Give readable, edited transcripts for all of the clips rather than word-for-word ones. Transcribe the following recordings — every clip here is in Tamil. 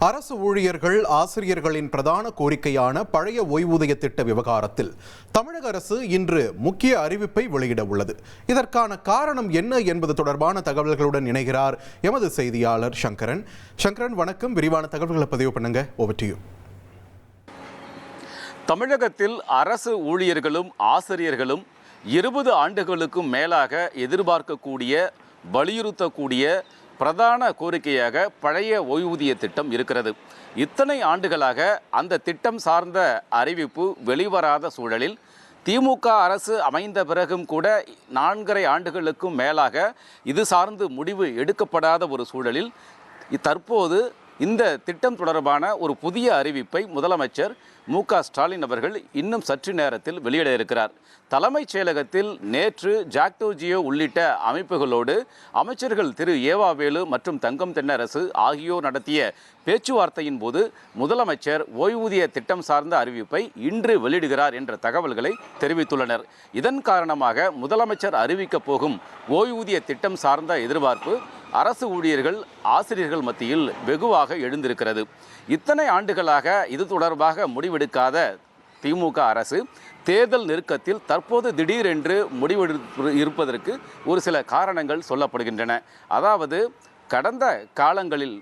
அரசு ஊழியர்கள் ஆசிரியர்களின் பிரதான கோரிக்கையான பழைய ஓய்வூதிய திட்ட விவகாரத்தில் தமிழக அரசு இன்று முக்கிய அறிவிப்பை வெளியிட உள்ளது. இதற்கான காரணம் என்ன என்பது தொடர்பான தகவல்களுடன் இணைகிறார் எமது செய்தியாளர் சங்கரன். சங்கரன், வணக்கம். விரிவான தகவல்களை பதிவு பண்ணுங்க. Over to you. தமிழகத்தில் அரசு ஊழியர்களும் ஆசிரியர்களும் 20 ஆண்டுகளுக்கும் மேலாக எதிர்பார்க்கக்கூடிய, வலியுறுத்தக்கூடிய பிரதான கோரிக்கையாக பழைய ஓய்வூதிய திட்டம் இருக்கிறது. இத்தனை ஆண்டுகளாக அந்த திட்டம் சார்ந்த அறிவிப்பு வெளிவராத சூழலில் திமுக அரசு அமைந்த பிறகும் கூட 4.5 ஆண்டுகளுக்கும் மேலாக இது சார்ந்து முடிவு எடுக்கப்படாத ஒரு சூழலில் தற்போது இந்த திட்டம் தொடர்பான ஒரு புதிய அறிவிப்பை முதலமைச்சர் மு.க.ஸ்டாலின் அவர்கள் இன்னும் சற்று நேரத்தில் வெளியிட இருக்கிறார். தலைமைச் செயலகத்தில் நேற்று ஜாக்டோ ஜியோ உள்ளிட்ட அமைப்புகளோடு அமைச்சர்கள் திரு ஏவாவேலு மற்றும் தங்கம் தென்னரசு ஆகியோர் நடத்திய பேச்சுவார்த்தையின் போது முதலமைச்சர் ஓய்வூதிய திட்டம் சார்ந்த அறிவிப்பை இன்று வெளியிடுகிறார் என்ற தகவல்களை தெரிவித்துள்ளனர். இதன் காரணமாக முதலமைச்சர் அறிவிக்கப் போகும் ஓய்வூதிய திட்டம் சார்ந்த எதிர்பார்ப்பு அரசு ஊழியர்கள், ஆசிரியர்கள் மத்தியில் வெகுவாக எழுந்திருக்கிறது. இத்தனை ஆண்டுகளாக இது தொடர்பாக முடிவெடுக்காத திமுக அரசு தேர்தல் நெருக்கத்தில் தற்போது திடீரென்று முடிவெடுப்பு இருப்பதற்கு ஒரு சில காரணங்கள் சொல்லப்படுகின்றன. அதாவது, கடந்த காலங்களில்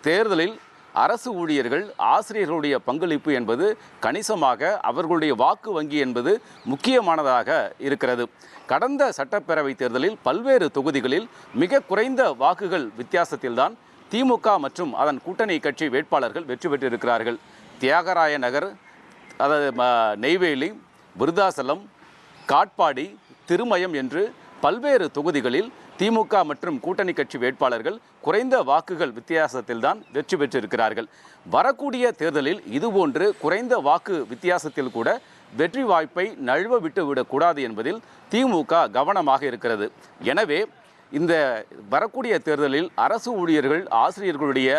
தேர்தலில் அரசு ஊழியர்கள், ஆசிரியர்களுடைய பங்களிப்பு என்பது கணிசமாக அவர்களுடைய வாக்கு வங்கி என்பது முக்கியமானதாக இருக்கிறது. கடந்த சட்டப்பேரவை தேர்தலில் பல்வேறு தொகுதிகளில் மிக குறைந்த வாக்குகள் வித்தியாசத்தில்தான் திமுக மற்றும் அதன் கூட்டணி கட்சி வேட்பாளர்கள் வெற்றி பெற்றிருக்கிறார்கள். தியாகராய நகர், அதாவது நெய்வேலி, விருதாசலம், காட்பாடி, திருமயம் என்று பல்வேறு தொகுதிகளில் திமுக மற்றும் கூட்டணி கட்சி வேட்பாளர்கள் குறைந்த வாக்குகள் வித்தியாசத்தில் தான் வெற்றி பெற்றிருக்கிறார்கள். வரக்கூடிய தேர்தலில் இதுபோன்று குறைந்த வாக்கு வித்தியாசத்தில் கூட வெற்றி வாய்ப்பை நழுவ விட்டு விடக்கூடாது என்பதில் திமுக கவனமாக இருக்கிறது. எனவே இந்த வரக்கூடிய தேர்தலில் அரசு ஊழியர்கள், ஆசிரியர்களுடைய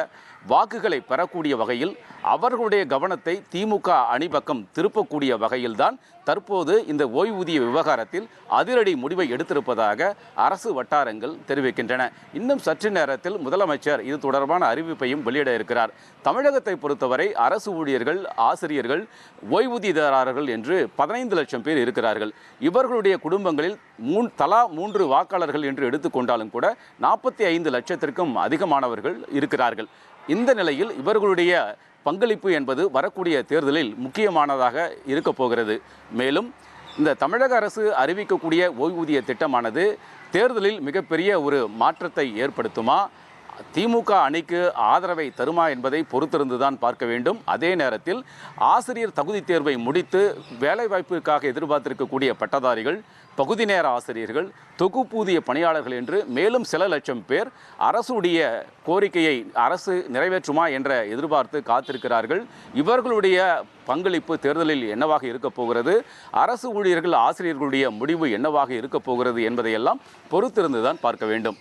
வாக்குகளை பெறக்கூடிய வகையில் அவர்களுடைய கவனத்தை திமுக அணிபக்கம் திருப்பக்கூடிய வகையில்தான் தற்போது இந்த ஓய்வூதிய விவகாரத்தில் அதிரடி முடிவை எடுத்திருப்பதாக அரசு வட்டாரங்கள் தெரிவிக்கின்றன. இன்னும் சற்று நேரத்தில் முதலமைச்சர் இது தொடர்பான அறிவிப்பையும் வெளியிட இருக்கிறார். தமிழகத்தை பொறுத்தவரை அரசு ஊழியர்கள், ஆசிரியர்கள், ஓய்வூதியதாரர்கள் என்று 15 லட்சம் பேர் இருக்கிறார்கள். இவர்களுடைய குடும்பங்களில் தலா 3 வாக்காளர்கள் என்று எடுத்துக்கொண்டாலும் கூட 45 லட்சத்திற்கும் அதிகமானவர்கள் இருக்கிறார்கள். இந்த நிலையில் இவர்களுடைய பங்களிப்பு என்பது வரக்கூடிய தேர்தலில் முக்கியமானதாக இருக்க போகிறது. மேலும் இந்த தமிழக அரசு அறிவிக்கக்கூடிய ஓய்வூதிய திட்டமானது தேர்தலில் மிகப்பெரிய ஒரு மாற்றத்தை ஏற்படுத்துமா, திமுக அணிக்கு ஆதரவை தருமா என்பதை பொறுத்திருந்துதான் பார்க்க வேண்டும். அதே நேரத்தில் ஆசிரியர் தகுதி தேர்வை முடித்து வேலைவாய்ப்பிற்காக எதிர்பார்த்திருக்கக்கூடிய பட்டதாரிகள், பகுதி நேர ஆசிரியர்கள், தொகுப்பூதிய பணியாளர்கள் என்று மேலும் சில லட்சம் பேர் அரசுடைய கோரிக்கையை அரசு நிறைவேற்றுமா என்ற எதிர்பார்த்து காத்திருக்கிறார்கள். இவர்களுடைய பங்களிப்பு தேர்தலில் என்னவாக இருக்கப் போகிறது, அரசு ஊழியர்கள், ஆசிரியர்களுடைய முடிவு என்னவாக இருக்கப் போகிறது என்பதையெல்லாம் பொறுத்திருந்துதான் பார்க்க வேண்டும்.